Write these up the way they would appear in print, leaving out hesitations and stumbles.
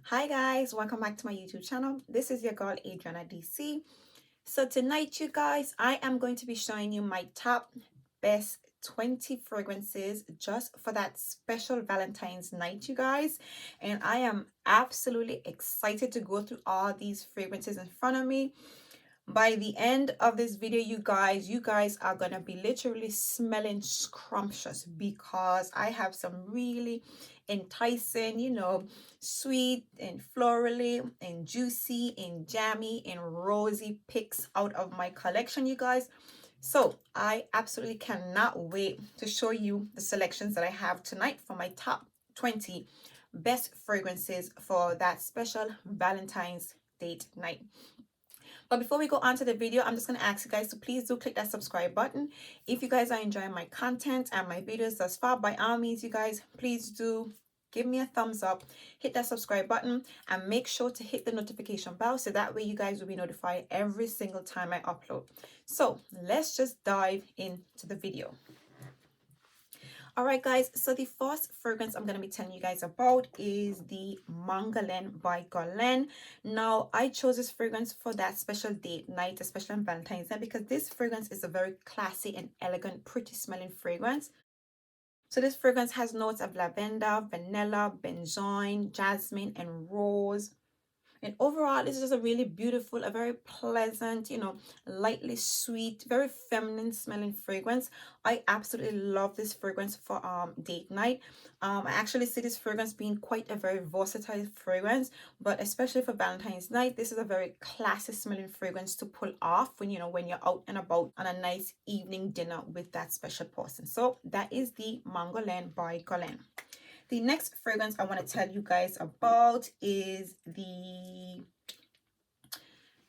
Hi guys, welcome back to my YouTube channel. This is your girl Adriana DC. So tonight you guys, I am going to be showing you my top best 20 fragrances just for that special Valentine's night, you guys. And I am absolutely excited to go through all these fragrances in front of me. By the end of this video, you guys are gonna be literally smelling scrumptious because I have some really enticing, sweet and florally and juicy and jammy and rosy picks out of my collection, you guys. So I absolutely cannot wait to show you the selections that I have tonight for my top 20 best fragrances for that special Valentine's date night. But before we go on to the video, I'm just going to ask you guys to please do click that subscribe button. If you guys are enjoying my content and my videos thus far, by all means, you guys, please do give me a thumbs up, hit that subscribe button, and make sure to hit the notification bell so that way you guys will be notified every single time I upload. So let's just dive into the video. All right, guys, so the first fragrance I'm going to be telling you guys about is the Mon Guerlain by Guerlain. Now, I chose this fragrance for that special date night, especially on Valentine's Day, because this fragrance is a very classy and elegant, pretty smelling fragrance. So this fragrance has notes of lavender, vanilla, benzoin, jasmine, and rose. And overall, this is just a really beautiful, a very pleasant, lightly sweet, very feminine smelling fragrance. I absolutely love this fragrance for date night. I actually see this fragrance being quite a very versatile fragrance, but especially for Valentine's night, this is a very classy smelling fragrance to pull off when you're out and about on a nice evening dinner with that special person. So that is the Mon Guerlain by Guerlain. The next fragrance I want to tell you guys about is the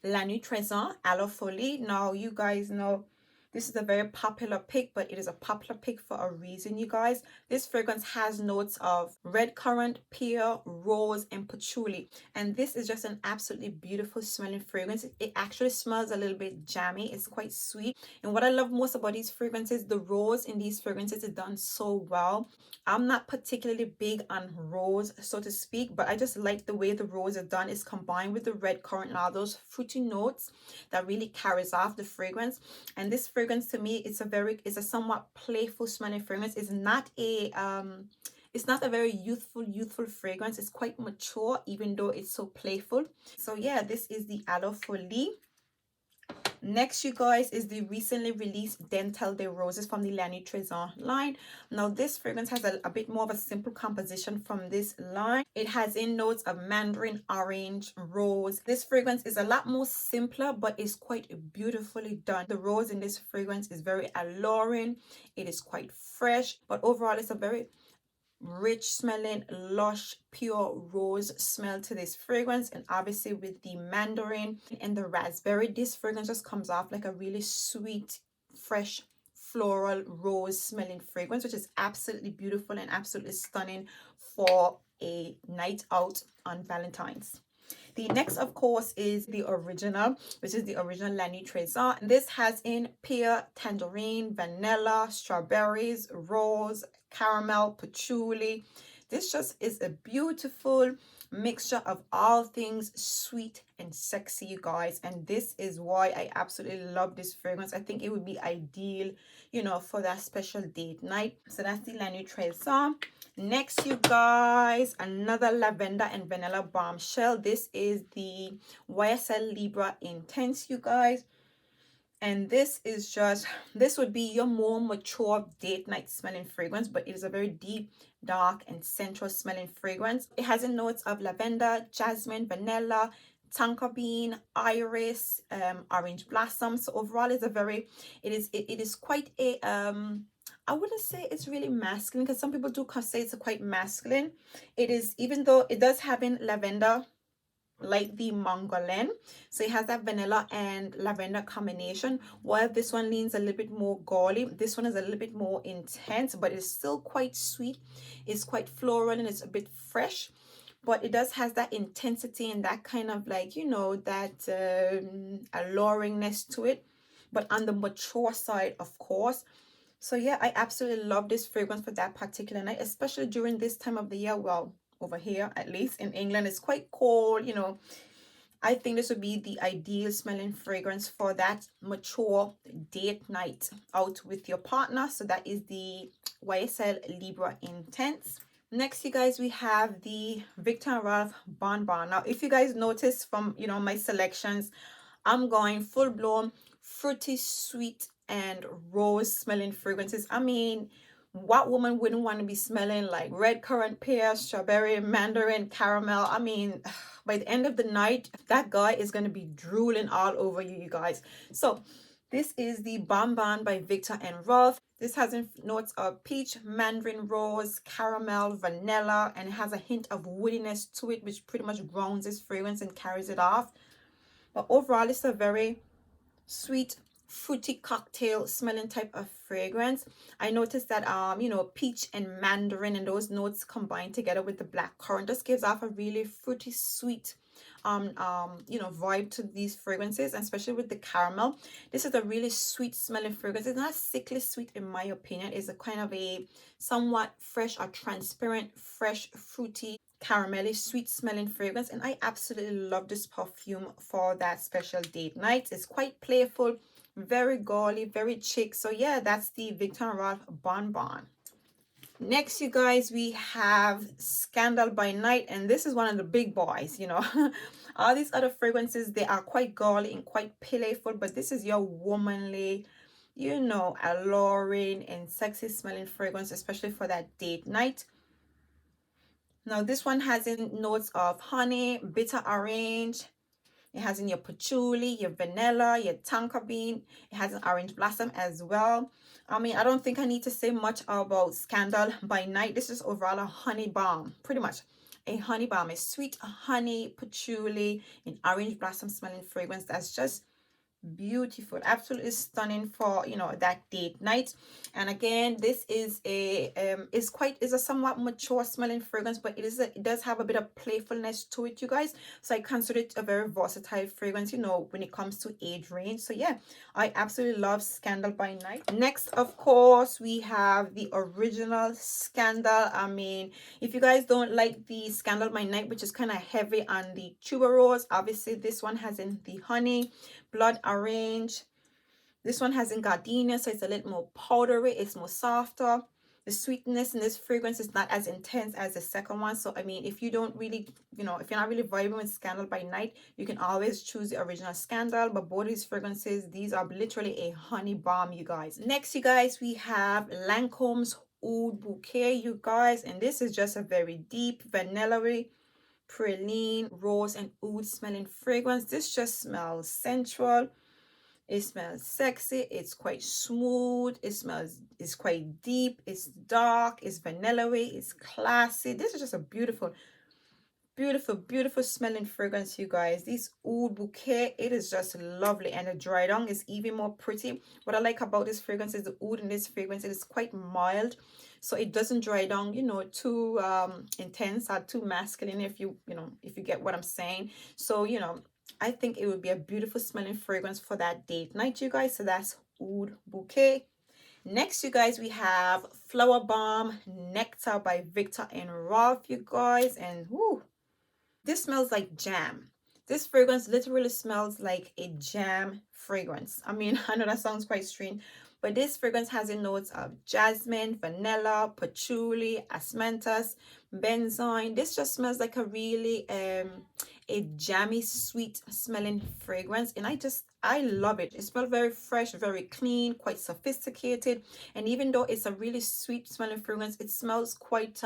nuit TRESOR Aloe Folie. Now, you guys know this is a very popular pick, but it is a popular pick for a reason, you guys. This fragrance has notes of red currant, pear, rose, and patchouli. And this is just an absolutely beautiful smelling fragrance. It actually smells a little bit jammy. It's quite sweet. And what I love most about these fragrances, the rose in these fragrances is done so well. I'm not particularly big on rose, so to speak, but I just like the way the rose is done. It's combined with the red currant and all those fruity notes that really carries off the fragrance. And this fragrance to me, it's a somewhat playful smelling fragrance. It's not a very youthful fragrance. It's quite mature, even though it's so playful. So yeah, this is the Aloe Folie. Next, you guys, is the recently released Dental de Roses from the nuit TRESOR line. Now, this fragrance has a bit more of a simple composition from this line. It has in notes of mandarin, orange, rose. This fragrance is a lot more simpler, but it's quite beautifully done. The rose in this fragrance is very alluring. It is quite fresh, but overall, it's a very rich smelling, lush, pure rose smell to this fragrance. And obviously with the mandarin and the raspberry, this fragrance just comes off like a really sweet, fresh, floral rose smelling fragrance, which is absolutely beautiful and absolutely stunning for a night out on Valentine's. The next, of course, is the original, which is the original nuit TRESOR. This has in pear, tangerine, vanilla, strawberries, rose, caramel, patchouli. This just is a beautiful mixture of all things sweet and sexy, you guys. And this is why I absolutely love this fragrance. I think it would be ideal, for that special date night. So that's the nuit TRESOR. Next, you guys, another lavender and vanilla bombshell. This is the YSL Libre Intense, you guys. And this would be your more mature date night smelling fragrance, but it is a very deep, dark, and sensual smelling fragrance. It has in notes of lavender, jasmine, vanilla, tonka bean, iris, orange blossom. So overall, it is quite a I wouldn't say it's really masculine, because some people do say it's quite masculine. It is, even though it does have in lavender, like the Mon Guerlain. So it has that vanilla and lavender combination. While this one leans a little bit more gaudy, this one is a little bit more intense, but it's still quite sweet. It's quite floral and it's a bit fresh. But it does has that intensity and that kind of like, that alluringness to it. But on the mature side, of course. So yeah, I absolutely love this fragrance for that particular night, especially during this time of the year. Well, over here, at least in England. It's quite cold, you know. I think this would be the ideal smelling fragrance for that mature date night out with your partner. So that is the YSL Libre Intense. Next, you guys, we have the Viktor and Rolf Bon Bon. Now, if you guys notice from, you know, my selections, I'm going full blown fruity, sweet, and rose smelling fragrances. I mean, what woman wouldn't want to be smelling like red currant, pear, strawberry, mandarin, caramel? I mean, by the end of the night, that guy is going to be drooling all over you, you guys. So this is the Bon Bon by Viktor and Rolf. This has notes of peach, mandarin, rose, caramel, vanilla, and it has a hint of woodiness to it, which pretty much grounds this fragrance and carries it off. But overall, it's a very sweet, fruity cocktail smelling type of fragrance. I noticed that you know, peach and mandarin and those notes combined together with the black currant just gives off a really fruity, sweet you know, vibe to these fragrances, and especially with the caramel. This is a really sweet smelling fragrance. It's not sickly sweet in my opinion. It's a kind of a somewhat fresh or transparent, fresh, fruity, caramelly, sweet smelling fragrance, and I absolutely love this perfume for that special date night. It's quite playful, very girly, very chic. So yeah, that's the Viktor and Rolf Bon Bon. Next, you guys, we have Scandal by Night, and this is one of the big boys, you know. All these other fragrances, they are quite girly and quite playful, but this is your womanly, you know, alluring and sexy smelling fragrance, especially for that date night. Now this one has in notes of honey, bitter orange. It has in your patchouli, your vanilla, your tonka bean. It has an orange blossom as well. I mean, I don't think I need to say much about Scandal by Night. This is overall a honey bomb, pretty much. A honey bomb, a sweet honey, patchouli, and orange blossom smelling fragrance that's just beautiful, absolutely stunning for, you know, that date night. And again, this is a is a somewhat mature smelling fragrance, but it does have a bit of playfulness to it, you guys. So I consider it a very versatile fragrance, you know, when it comes to age range. So yeah, I absolutely love Scandal by Night. Next, of course, we have the original Scandal. I mean, if you guys don't like the Scandal by Night, which is kind of heavy on the tuberose, obviously this one has in the honey, blood orange. This one has in gardenia, so it's a little more powdery, it's more softer. The sweetness in this fragrance is not as intense as the second one. So I mean, if you don't really, you know, if you're not really vibing with Scandal by Night, you can always choose the original Scandal. But both these fragrances, these are literally a honey bomb, you guys. Next, you guys, we have Lancôme's Oud Bouquet, you guys, and this is just a very deep vanilla-y, praline, rose, and oud smelling fragrance. This just smells sensual. It smells sexy. It's quite smooth. It's quite deep. It's dark. It's vanilla-y. It's classy. This is just a beautiful, beautiful, beautiful smelling fragrance, you guys. This oud bouquet, it is just lovely, and the dry down is even more pretty. What I like about this fragrance is the oud in this fragrance, it is quite mild, so it doesn't dry down, you know, too intense or too masculine, if you know, if you get what I'm saying. So, you know, I think it would be a beautiful smelling fragrance for that date night, you guys. So that's oud bouquet. Next, you guys, we have Flower Bomb Nectar by Viktor and Rolf, you guys, and whoo, this smells like jam. This fragrance literally smells like a jam fragrance. I mean, I know that sounds quite strange, but this fragrance has in notes of jasmine, vanilla, patchouli, osmanthus, benzoin. This just smells like a really a jammy, sweet smelling fragrance, and I love it. It smells very fresh, very clean, quite sophisticated, and even though it's a really sweet smelling fragrance, it smells quite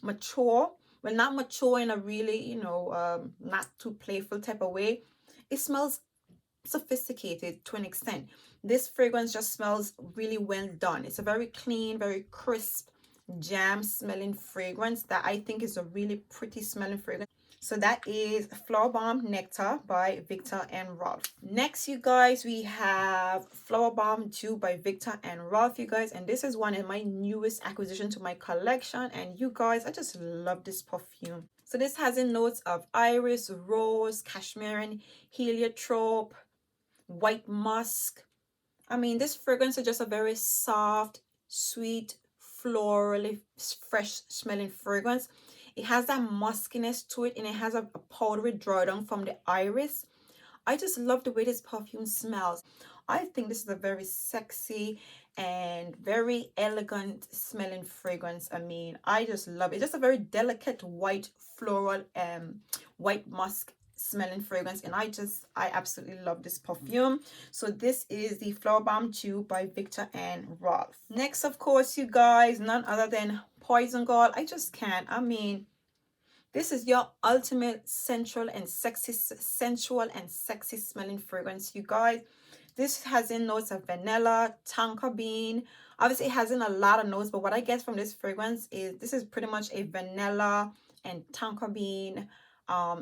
mature. Well, not mature in a really, you know, not too playful type of way. It smells sophisticated to an extent. This fragrance just smells really well done. It's a very clean, very crisp, jam smelling fragrance that I think is a really pretty smelling fragrance. So that is Flower Bomb Nectar by Viktor and Rolf. Next, you guys, we have Flower Bomb Dew by Viktor and Rolf, you guys. And this is one of my newest acquisition to my collection. And you guys, I just love this perfume. So this has in notes of iris, rose, cashmere, heliotrope, white musk. I mean, this fragrance is just a very soft, sweet, florally fresh smelling fragrance. It has that muskiness to it, and it has a powdery drawdown from the iris. I just love the way this perfume smells. I think this is a very sexy and very elegant smelling fragrance. I mean, I just love it. Just a very delicate white floral white musk smelling fragrance, and I absolutely love this perfume. So this is the Flower Bomb Dew by Viktor and Rolf. Next, of course, you guys, none other than Poison Girl. I just can't. I mean, this is your ultimate sensual and sexy smelling fragrance, you guys. This has in notes of vanilla, tonka bean. Obviously, it has in a lot of notes, but what I get from this fragrance is this is pretty much a vanilla and tonka bean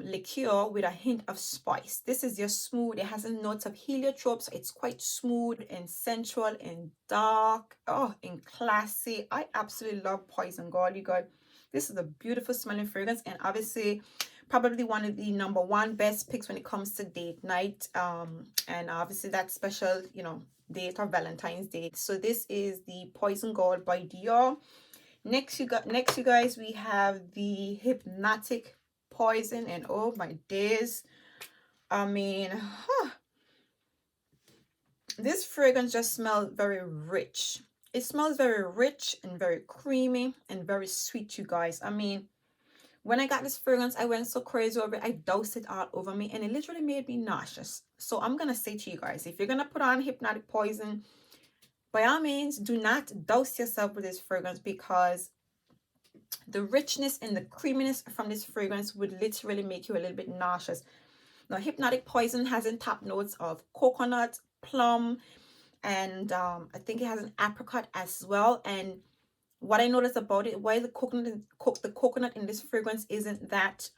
liqueur with a hint of spice. This is just smooth. It has in notes of heliotrope, so it's quite smooth and sensual and dark. Oh, and classy. I absolutely love Poison Girl, you guys. This is a beautiful smelling fragrance, and obviously probably one of the #1 best picks when it comes to date night, and obviously that special, you know, date or Valentine's Day. So this is the Poison Girl by Dior. Next you guys, we have the Hypnotic Poison, and oh my days, I mean, this fragrance just smells very rich. It smells very rich and very creamy and very sweet, you guys. I mean, when I got this fragrance, I went so crazy over it. I doused it all over me, and it literally made me nauseous. So I'm going to say to you guys, if you're going to put on Hypnotic Poison, by all means, do not douse yourself with this fragrance, because the richness and the creaminess from this fragrance would literally make you a little bit nauseous. Now, Hypnotic Poison has in top notes of coconut, plum, and I think it has an apricot as well. And what I noticed about it, why the coconut in this fragrance isn't that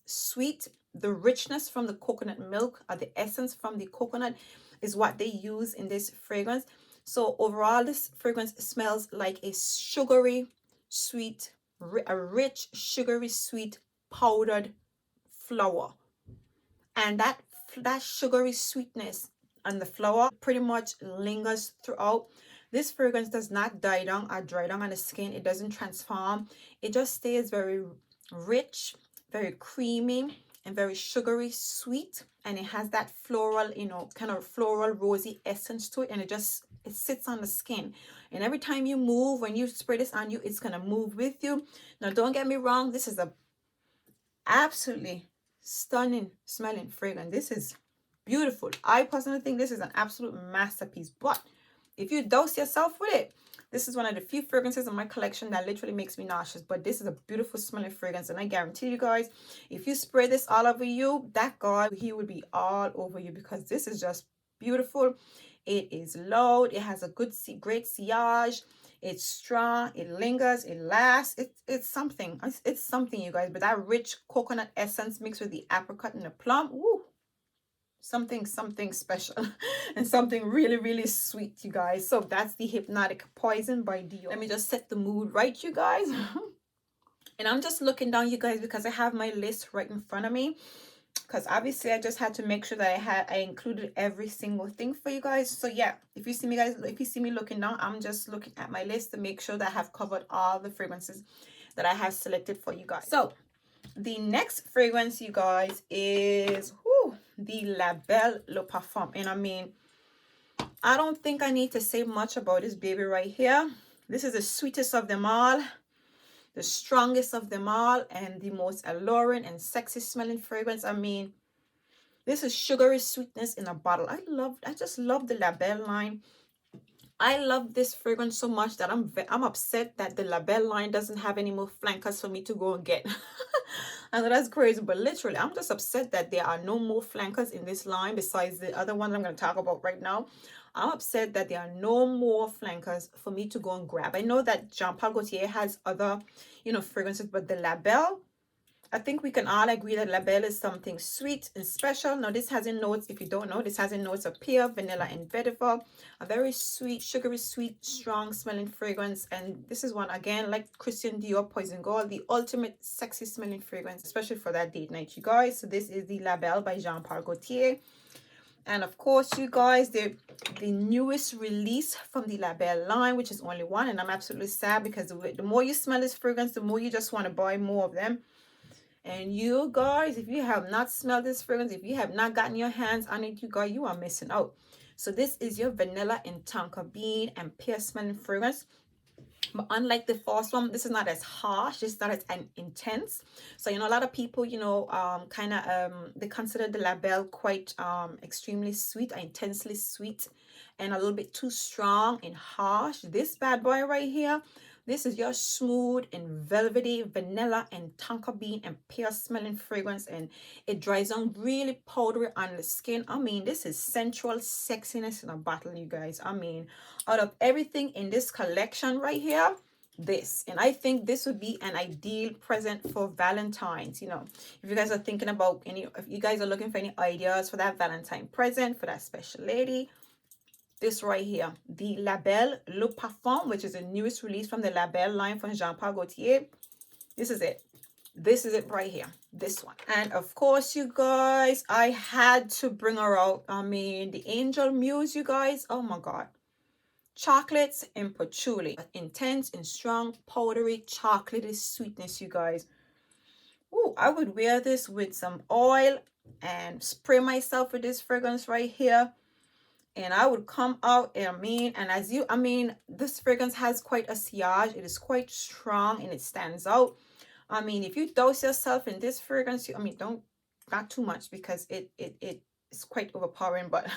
sweet, the richness from the coconut milk or the essence from the coconut is what they use in this fragrance. So overall, this fragrance smells like a sugary sweet, a rich sugary sweet powdered flower, and that sugary sweetness and the flower pretty much lingers throughout. This fragrance does not die down or dry down on the skin. It doesn't transform. It just stays very rich, very creamy, and very sugary sweet. And it has that floral, you know, kind of floral rosy essence to it. And it sits on the skin. And every time you move, when you spray this on you, it's going to move with you. Now, don't get me wrong. This is a absolutely stunning smelling fragrance. This is beautiful. I personally think this is an absolute masterpiece. But if you dose yourself with it, this is one of the few fragrances in my collection that literally makes me nauseous. But this is a beautiful smelling fragrance, and I guarantee you guys, if you spray this all over you, that guy, he would be all over you, because this is just beautiful. It is loud. It has a great sillage. It's strong. It lingers. It lasts. It's something. It's something, you guys. But that rich coconut essence mixed with the apricot and the plum, woo, something special and something really, really sweet, you guys. So that's the Hypnotic Poison by Dior. Let me just set the mood right, you guys. And I'm just looking down, you guys, because I have my list right in front of me, because obviously I just had to make sure that I included every single thing for you guys. So yeah, if you see me, guys, if you see me looking down, I'm just looking at my list to make sure that I have covered all the fragrances that I have selected for you guys. So the next fragrance, you guys, is the La Belle Le Parfum. And I mean, I don't think I need to say much about this baby right here. This is the sweetest of them all, the strongest of them all, and the most alluring and sexy smelling fragrance. I mean, this is sugary sweetness in a bottle. I just love the La Belle line. I love this fragrance so much that I'm upset that the La Belle line doesn't have any more flankers for me to go and get. I know that's crazy, but literally, I'm just upset that there are no more flankers in this line besides the other one I'm going to talk about right now. I'm upset that there are no more flankers for me to go and grab. I know that Jean Paul Gaultier has other, you know, fragrances, but the La Belle, I think we can all agree that La Belle is something sweet and special. Now, this has in notes, if you don't know, this has in notes of pear, vanilla, and vetiver. A very sweet, sugary sweet, strong smelling fragrance. And this is one, again, like Christian Dior Poison Girl, the ultimate sexy smelling fragrance, especially for that date night, you guys. So this is the La Belle by Jean Paul Gaultier. And of course, you guys, the newest release from the La Belle line, which is only one, and I'm absolutely sad because the more you smell this fragrance, the more you just want to buy more of them. And you guys, if you have not smelled this fragrance, if you have not gotten your hands on it, you guys, you are missing out. So this is your vanilla and tonka bean and pear smelling fragrance. But unlike the first one, this is not as harsh, it's not as intense. So you know, a lot of people, you know, they consider the La Belle quite extremely sweet, intensely sweet, and a little bit too strong and harsh. This bad boy right here, this is your smooth and velvety vanilla and tonka bean and pear smelling fragrance, and it dries on really powdery on the skin. I mean, this is sensual sexiness in a bottle, you guys. I mean, out of everything in this collection right here, this, and I think this would be an ideal present for Valentine's. You know, if you guys are thinking about any, if you guys are looking for any ideas for that Valentine present for that special lady, this right here, the La Belle Le Parfum, which is the newest release from the La Belle line from Jean Paul Gaultier. This is it. This is it right here, this one. And of course, you guys, I had to bring her out. I mean, the Angel Muse, you guys, oh my God. Chocolates and patchouli, intense and strong powdery chocolatey sweetness, you guys. Ooh, I would wear this with some oil and spray myself with this fragrance right here, and I would come out. I mean, and as you, I mean, this fragrance has quite a sillage. It is quite strong and it stands out. I mean, if you dose yourself in this fragrance, I mean, don't, not too much, because it's quite overpowering, but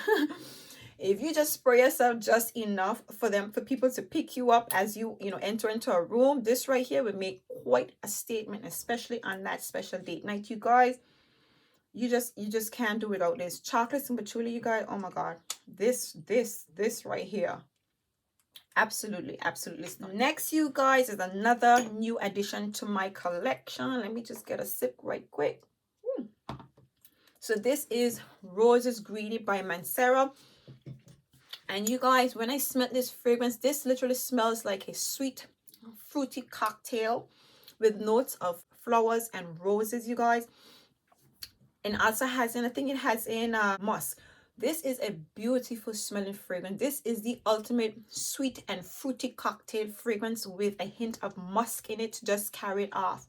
if you just spray yourself just enough for people to pick you up as you know, enter into a room, this right here would make quite a statement, especially on that special date night, you guys. You just can't do without this. Chocolates and patchouli, you guys, oh my God, this right here, absolutely stunning. Next, you guys, is another new addition to my collection. Let me just get a sip right quick. So this is Roses Greedy by Mancera. And you guys, when I smell this fragrance, this literally smells like a sweet, fruity cocktail with notes of flowers and roses, you guys. And also has in, I think it has in musk. This is a beautiful smelling fragrance. This is the ultimate sweet and fruity cocktail fragrance with a hint of musk in it to just carry it off.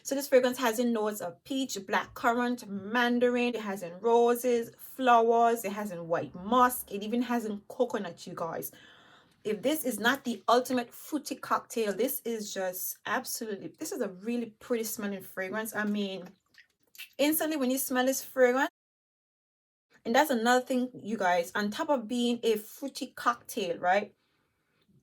So this fragrance has in notes of peach, black currant, mandarin. It has in roses, flowers. It has in white musk. It even has in coconut, you guys. If this is not the ultimate fruity cocktail, this is just absolutely, this is a really pretty smelling fragrance. I mean, instantly when you smell this fragrance, and that's another thing, you guys, on top of being a fruity cocktail, right?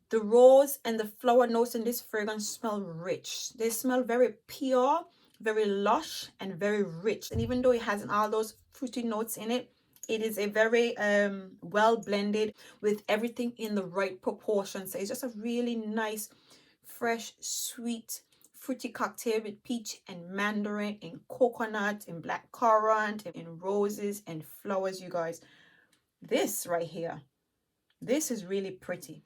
The rose and the flower notes in this fragrance smell rich. They smell very pure, very lush, and very rich. And even though it has all those fruity notes in it, it is a very well blended with everything in the right proportion. So it's just a really nice, fresh, sweet, fruity cocktail with peach and mandarin and coconut and black currant and roses and flowers, you guys. This right here, this is really pretty.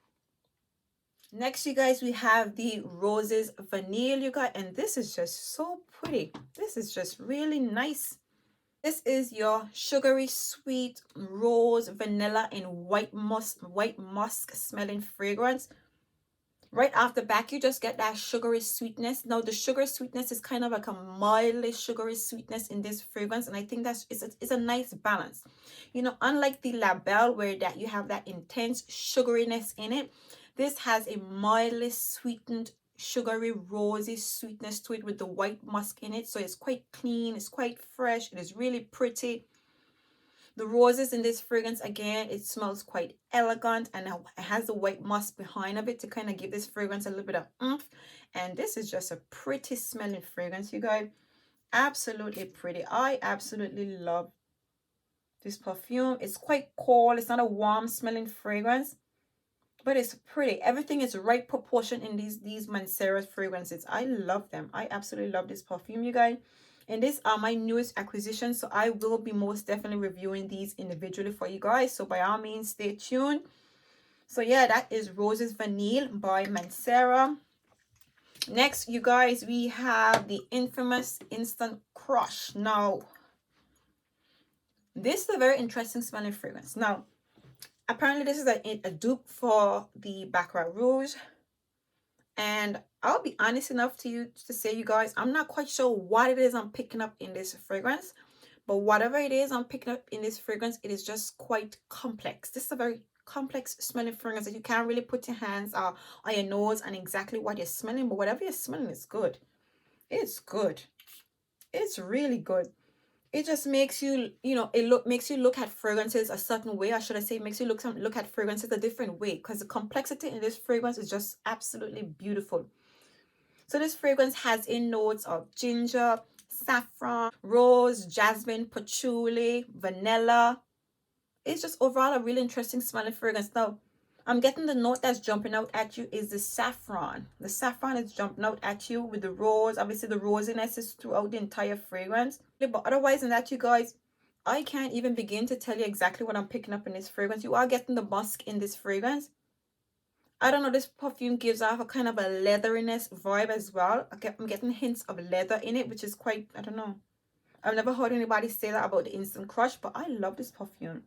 Next, you guys, we have the Roses Vanille, you guys, and this is just so pretty. This is just really nice. This is your sugary sweet rose vanilla and white musk smelling fragrance. Right off the back, you just get that sugary sweetness. Now, the sugar sweetness is kind of like a mildly sugary sweetness in this fragrance, and I think that's it's a nice balance. You know, unlike the La Belle, where that you have that intense sugariness in it, this has a mildly sweetened, sugary, rosy sweetness to it with the white musk in it. So it's quite clean, it's quite fresh, it is really pretty. The roses in this fragrance, again, it smells quite elegant, and it has the white musk behind of it to kind of give this fragrance a little bit of oomph. And this is just a pretty smelling fragrance, you guys. Absolutely pretty. I absolutely love this perfume. It's quite cold. It's not a warm smelling fragrance, but it's pretty. Everything is right proportion in these Mancera fragrances. I love them. I absolutely love this perfume, you guys. And these are my newest acquisitions, so I will be most definitely reviewing these individually for you guys. So by all means, stay tuned. So yeah, that is Roses Vanille by Mancera. Next, you guys, we have the infamous Instant Crush. Now This is a very interesting smelling fragrance. Now, apparently this is a dupe for the Baccarat Rouge. And I'll be honest enough to you to say, you guys, I'm not quite sure what it is I'm picking up in this fragrance. But whatever it is I'm picking up in this fragrance, it is just quite complex. This is a very complex smelling fragrance that you can't really put your hands on your nose and exactly what you're smelling. But whatever you're smelling is good. It's good. It's really good. It just makes you, makes you look at fragrances a certain way, or should I say, it makes you look at fragrances a different way, because the complexity in this fragrance is just absolutely beautiful. So this fragrance has in notes of ginger, saffron, rose, jasmine, patchouli, vanilla. It's just overall a really interesting smelling fragrance. Now, I'm getting the note that's jumping out at you is the saffron. The saffron is jumping out at you with the rose. Obviously, the rosiness is throughout the entire fragrance. But otherwise than that, you guys, I can't even begin to tell you exactly what I'm picking up in this fragrance. You are getting the musk in this fragrance. I don't know, this perfume gives off a kind of a leatheriness vibe as well. I'm getting hints of leather in it, which is quite, I don't know. I've never heard anybody say that about the Instant Crush, but I love this perfume.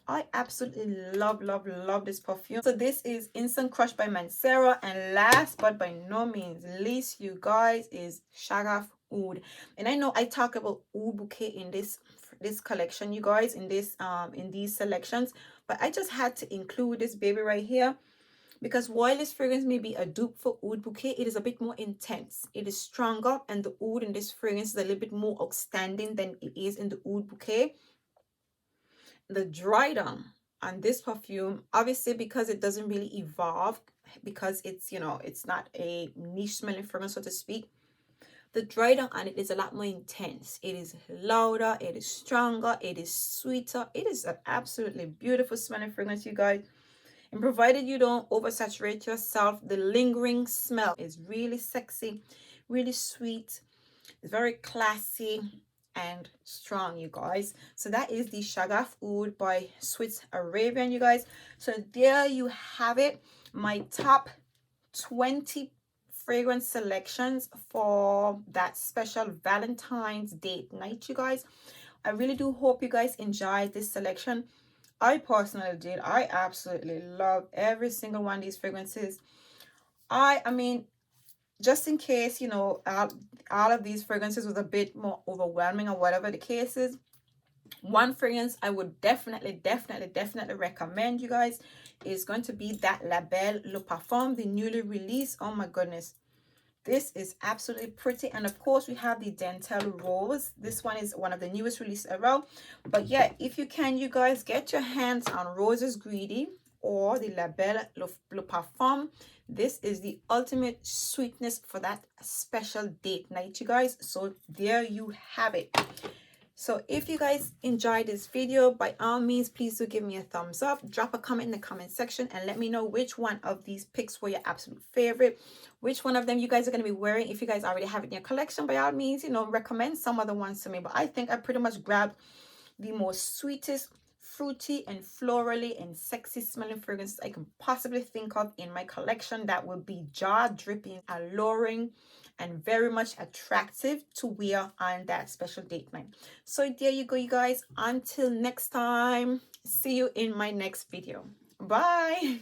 I absolutely love this perfume. So this is Instant Crush by Mancera, and last but by no means least, you guys, is Shaghf Oud. And I know I talk about Oud bouquet in this collection, you guys, in these selections, but I just had to include this baby right here, because while this fragrance may be a dupe for Oud Bouquet, it is a bit more intense. It is stronger, and the oud in this fragrance is a little bit more outstanding than it is in the Oud Bouquet. The dry down on this perfume, obviously because it doesn't really evolve, because it's, it's not a niche smelling fragrance, so to speak, the dry down on it is a lot more intense. It is louder, it is stronger, it is sweeter. It is an absolutely beautiful smelling fragrance, you guys. And provided you don't oversaturate yourself, the lingering smell is really sexy, really sweet, very classy and strong, you guys. So that is the Shaghf Oud by Swiss Arabian, you guys. So there you have it, my top 20 fragrance selections for that special Valentine's date night, you guys. I really do hope you guys enjoyed this selection. I personally did. I absolutely love every single one of these fragrances. I mean, just in case, all of these fragrances was a bit more overwhelming or whatever the case is, one fragrance I would definitely recommend, you guys, is going to be that La Belle Le Parfum, the newly released. Oh my goodness. This is absolutely pretty. And of course, we have the Dentelle Rose. This one is one of the newest releases around. But yeah, if you can, you guys, get your hands on Roses Greedy or the La Belle Le Parfum. This is the ultimate sweetness for that special date night, you guys. So there you have it. So if you guys enjoyed this video, by all means, please do give me a thumbs up. Drop a comment in the comment section and let me know which one of these picks were your absolute favorite. Which one of them you guys are going to be wearing. If you guys already have it in your collection, by all means, recommend some other ones to me. But I think I pretty much grabbed the most sweetest, fruity and florally and sexy smelling fragrances I can possibly think of in my collection that will be jaw dripping, alluring, and very much attractive to wear on that special date night. So there you go, you guys. Until next time, see you in my next video. Bye.